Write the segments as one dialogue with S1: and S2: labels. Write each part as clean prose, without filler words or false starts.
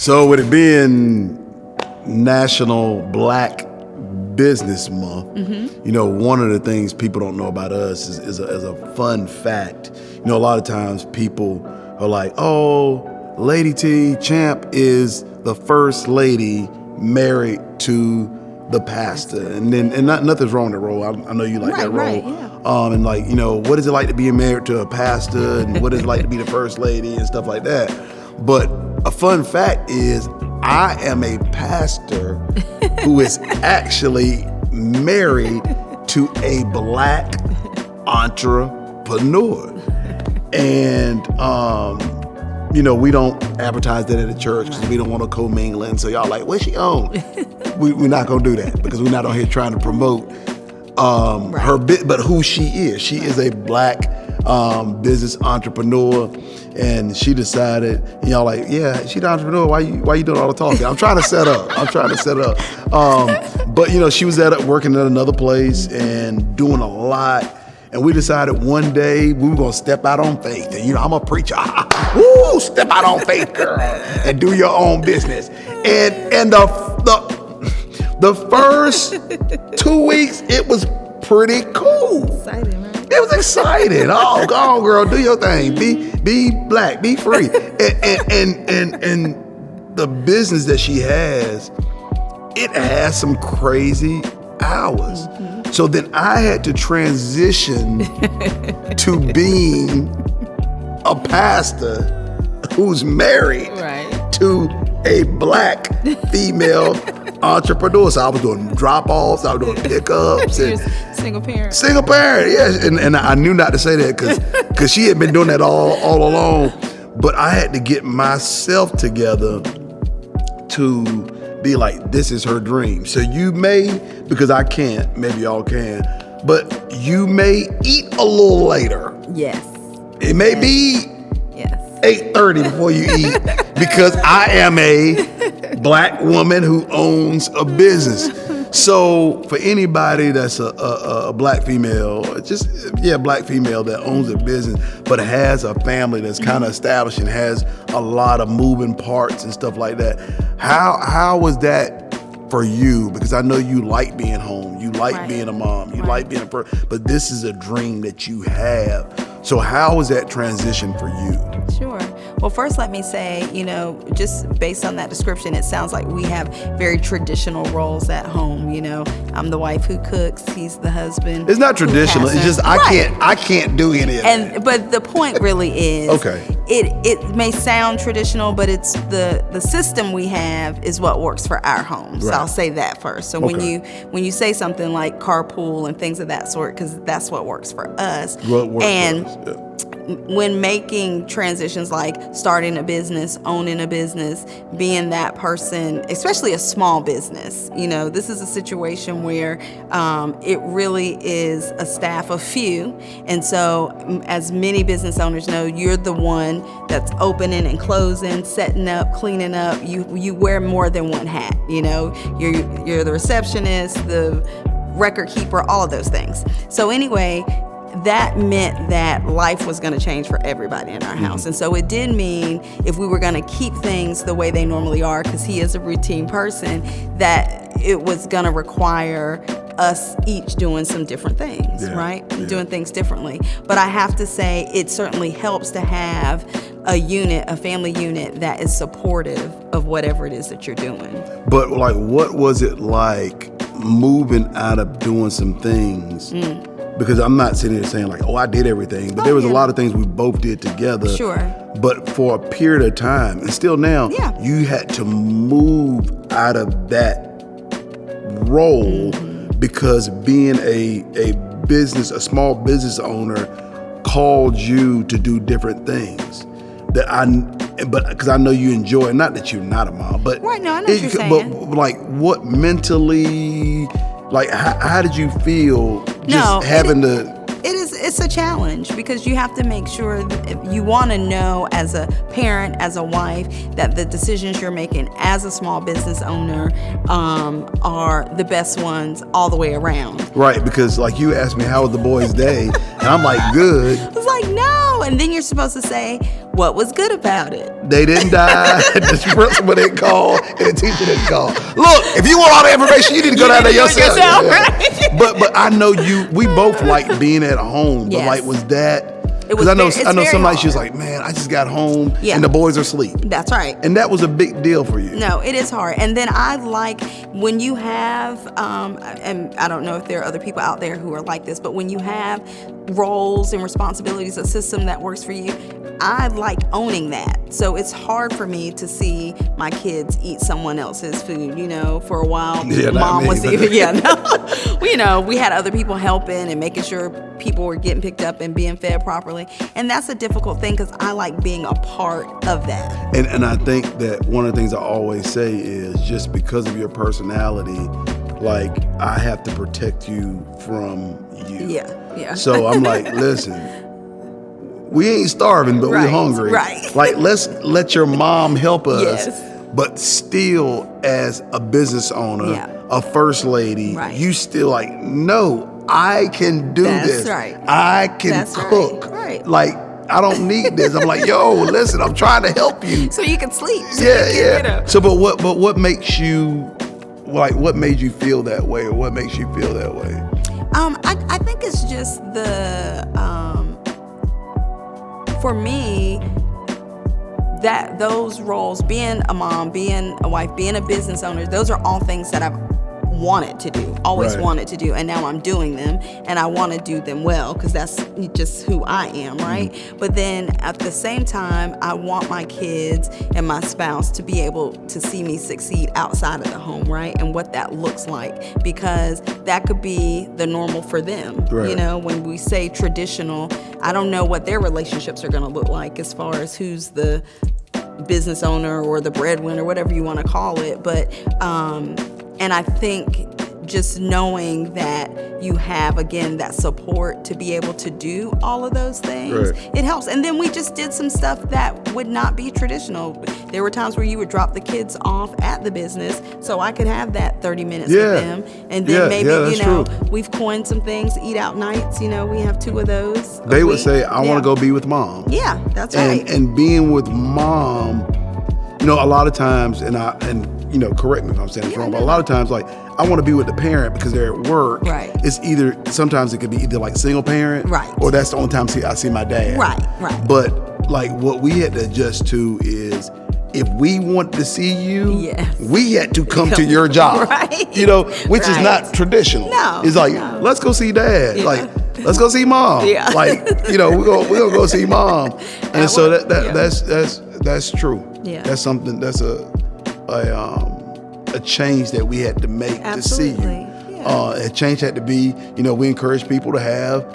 S1: So with it being National Black Business Month, you know, one of the things people don't know about us is a fun fact. You know, a lot of times people are like, oh, Lady T, Champ is the first lady married to the pastor. And nothing's wrong with that role. I know you like that role.
S2: Right, yeah.
S1: And like, you know, what is it like to be married to a pastor, and what is it like to be the first lady and stuff like that. But a fun fact is I am a pastor who is actually married to a Black entrepreneur. And, you know, we don't advertise that at the church because we don't want to commingling. So y'all like, what's she on? We're not going to do that because we're not on here trying to promote her bit, but who she is. She is a Black business entrepreneur, and she decided, and y'all like, yeah, she's an entrepreneur. Why you doing all the talking? I'm trying to set up. But you know, she was working at another place and doing a lot. And we decided one day we were gonna step out on faith. And you know, I'm a preacher. Woo, step out on faith, girl, and do your own business. And the first 2 weeks, it was pretty cool.
S2: Exciting, right?
S1: It was exciting. Oh, go on, girl, do your thing. Be Black, be free. And the business that she has, it has some crazy hours. So then I had to transition to being a pastor who's married to a Black female entrepreneur. So I was doing drop-offs, I was doing pickups.
S2: You're single parent.
S1: Single parent, yes. And I knew not to say that because she had been doing that all along. But I had to get myself together to be like, this is her dream. So you may, because I can't, maybe y'all can, but you may eat a little later.
S2: Yes.
S1: It may be 8:30 before you eat because I am a Black woman who owns a business. So for anybody that's a Black female, Black female that owns a business but has a family that's kind of established and has a lot of moving parts and stuff like that, how was that for you? Because I know you like being home, you like being a mom, you like being a person, but this is a dream that you have. So how was that transition for you?
S2: Sure. Well, first let me say, you know, just based on that description, it sounds like we have very traditional roles at home. You know, I'm the wife who cooks, he's the husband.
S1: It's not traditional. It's just I can't do any of that.
S2: But the point really is, it may sound traditional, but it's the system we have is what works for our home. So I'll say that first. So when you say something like carpool and things of that sort, because that's what works for us. When making transitions like starting a business, owning a business, being that person, especially a small business, you know, this is a situation where it really is a staff of few. And so as many business owners know, you're the one that's opening and closing, setting up, cleaning up. You wear more than one hat, you know. You're the receptionist, the record keeper, all of those things. So anyway, that meant that life was going to change for everybody in our house. And so it did mean if we were going to keep things the way they normally are, because he is a routine person, that it was going to require us each doing some different things, doing things differently. But I have to say, it certainly helps to have a family unit that is supportive of whatever it is that you're doing.
S1: But like, what was it like moving out of doing some things? Because I'm not sitting here saying like, oh, I did everything. But there was a lot of things we both did together.
S2: Sure.
S1: But for a period of time, and still now, you had to move out of that role because being a small business owner called you to do different things. But because I know you enjoy it. Not that you're not a mom, but
S2: no, I know what you're saying.
S1: But like, what mentally, like, how did you feel having to?
S2: It's a challenge because you have to make sure that you want to know as a parent, as a wife, that the decisions you're making as a small business owner are the best ones all the way around.
S1: Right, because like you asked me, how was the boys' day? And I'm like, good.
S2: I was like, no. No, and then you're supposed to say what was good about it.
S1: They didn't die. The principal didn't call, and the teacher didn't call. Look, if you want all the information, you need to go down there yourself.
S2: Right?
S1: But I know we both like being at home. But
S2: Yes.
S1: like, was that?
S2: It was
S1: Because I know
S2: very
S1: somebody.
S2: hard.
S1: She was like, man, I just got home,
S2: Yeah.
S1: and the boys are asleep.
S2: That's right.
S1: And that was a big deal for you.
S2: No, it is hard. And then I like when you have, and I don't know if there are other people out there who are like this, but when you have roles and responsibilities, a system that works for you, I like owning that. So it's hard for me to see my kids eat someone else's food. You know, for a while,
S1: Yeah, not
S2: mom
S1: me,
S2: was
S1: but-
S2: even, we had other people helping and making sure people were getting picked up and being fed properly. And that's a difficult thing because I like being a part of that.
S1: And I think that one of the things I always say is just because of your personality, like I have to protect you from you.
S2: Yeah.
S1: So I'm like, listen, we ain't starving, but
S2: Right,
S1: we're hungry.
S2: right.
S1: Like, let's let your mom help us.
S2: Yes.
S1: But still, as a business owner,
S2: Yeah.
S1: a first lady,
S2: Right.
S1: you still like, no, I can do
S2: That's
S1: this.
S2: right.
S1: I can
S2: That's
S1: cook.
S2: right.
S1: Like, I don't need this. I'm like, yo, listen, I'm trying to help you.
S2: So you can sleep. So
S1: Yeah,
S2: you
S1: yeah.
S2: can,
S1: So, but what makes you, like, what made you feel that way, or what makes you feel that way?
S2: I think it's just for me, that those roles, being a mom, being a wife, being a business owner, those are all things that I've wanted to do, always
S1: Right.
S2: wanted to do, and now I'm doing them, and I want to do them well because that's just who I am, right? But then at the same time, I want my kids and my spouse to be able to see me succeed outside of the home, right? And what that looks like, because that could be the normal for them.
S1: Right.
S2: You know, when we say traditional, I don't know what their relationships are going to look like as far as who's the business owner or the breadwinner, whatever you want to call it. But and I think just knowing that you have, again, that support to be able to do all of those things,
S1: Right.
S2: it helps. And then we just did some stuff that would not be traditional. There were times where you would drop the kids off at the business so I could have that 30 minutes
S1: Yeah.
S2: with them. And then
S1: Yeah,
S2: maybe,
S1: yeah, that's true.
S2: we've coined some things, eat out nights, we have 2 of those. a
S1: They would
S2: week.
S1: say, I want to go be with mom.
S2: Yeah, that's right.
S1: And being with mom, a lot of times, and correct me if I'm saying this wrong, but a lot of times, like, I want to be with the parent because they're at work.
S2: Right.
S1: Sometimes it could be either like single parent,
S2: Right.
S1: or that's the only time I see my dad.
S2: Right.
S1: But like what we had to adjust to is, if we want to see you,
S2: Yes.
S1: we had to come to your job.
S2: Right.
S1: Which is
S2: Right.
S1: not traditional.
S2: No,
S1: It's like,
S2: no.
S1: let's go see dad.
S2: Yeah.
S1: Like, let's go see mom.
S2: Yeah.
S1: Like, we're gonna go see mom. And
S2: At
S1: so
S2: work, yeah.
S1: that's true.
S2: Yeah.
S1: That's something, that's a change that we had to make to see you.
S2: Absolutely. Yeah.
S1: A change had to be, we encourage people to have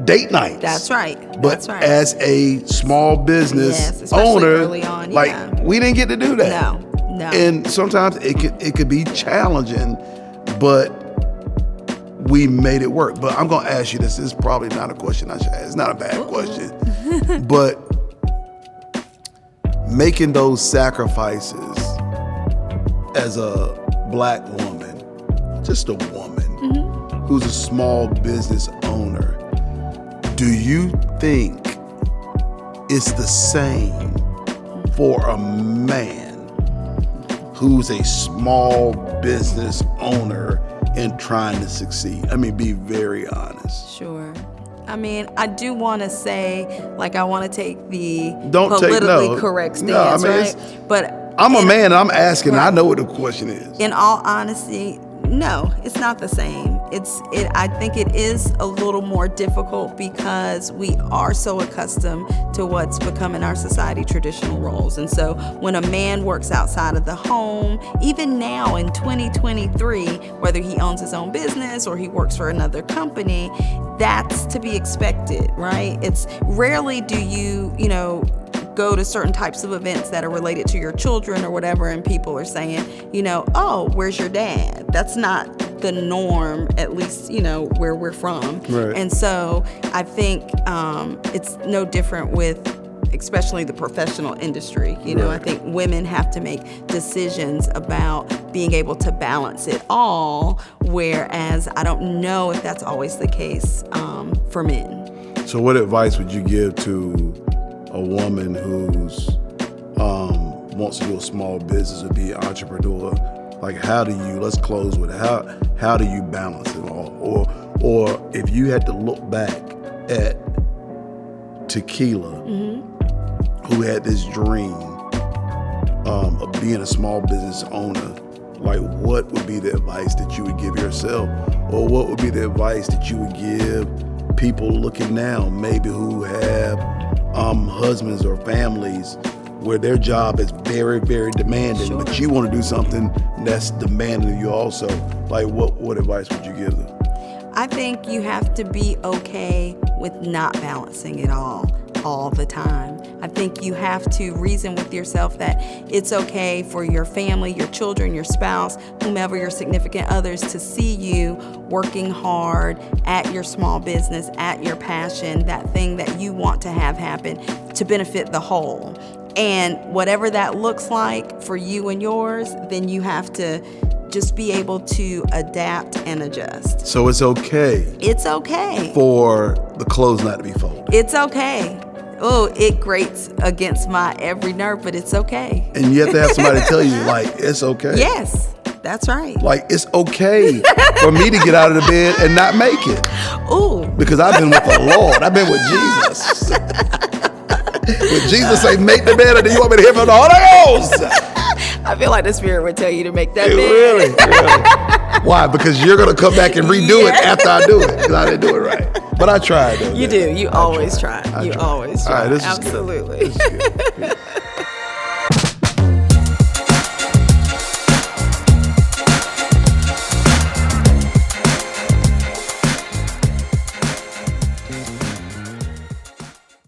S1: date nights.
S2: That's right.
S1: But
S2: That's right.
S1: as a small business
S2: Yes, especially
S1: owner,
S2: early on,
S1: like,
S2: yeah.
S1: we didn't get to do that.
S2: No.
S1: And sometimes it could be challenging, but we made it work. But I'm gonna ask you this. This is probably not a question I should ask. It's not a bad question. But making those sacrifices as a Black woman, just a woman who's a small business owner, do you think it's the same for a man who's a small business owner and trying to succeed? I mean, be very honest.
S2: Sure. I mean, I do want to say, like, I want to take the
S1: Don't take
S2: politically
S1: no.
S2: correct
S1: No, I
S2: stance,
S1: mean,
S2: right? But
S1: I'm a man and I'm asking, and I
S2: Right.
S1: know what the question is.
S2: in all honesty, no, it's not the same. I think it is a little more difficult because we are so accustomed to what's become in our society traditional roles. And so when a man works outside of the home, even now in 2023, whether he owns his own business or he works for another company, that's to be expected, right? It's rarely do you go to certain types of events that are related to your children or whatever, and people are saying, oh, where's your dad? That's not the norm, at least, where we're from.
S1: Right.
S2: And so I think it's no different with especially the professional industry.
S1: Right.
S2: I think women have to make decisions about being able to balance it all, whereas I don't know if that's always the case for men.
S1: So what advice would you give to a woman who's wants to do a small business or be an entrepreneur? Like, let's close with how do you balance it all? Or if you had to look back at Tequilla, who had this dream of being a small business owner, like, what would be the advice that you would give yourself? Or what would be the advice that you would give people looking now, maybe who have husbands or families where their job is very, very demanding,
S2: Sure.
S1: but you want to do something that's demanding of you also? Like, what advice would you give them?
S2: I think you have to be okay with not balancing it all the time. I think you have to reason with yourself that it's okay for your family, your children, your spouse, whomever your significant others, to see you working hard at your small business, at your passion, that thing that you want to have happen to benefit the whole. And whatever that looks like for you and yours, then you have to just be able to adapt and adjust.
S1: So it's okay.
S2: It's okay.
S1: For the clothes not to be folded.
S2: It's okay. Oh, it grates against my every nerve, but it's okay.
S1: And you have to have somebody tell you, like, it's okay.
S2: Yes, that's right.
S1: Like, it's okay for me to get out of the bed and not make it.
S2: Ooh.
S1: Because I've been with the Lord. I've been with Jesus. When Jesus say, make the bed, and then you want me to hear from the Holy Ghost.
S2: I feel like the Spirit would tell you to make that bed.
S1: Really? Why? Because you're going to come back and redo it after I do it. Because I didn't do it right. But I tried, though.
S2: You do. You always try. You always try.
S1: All right, this is
S2: Absolutely.
S1: Good. This is good.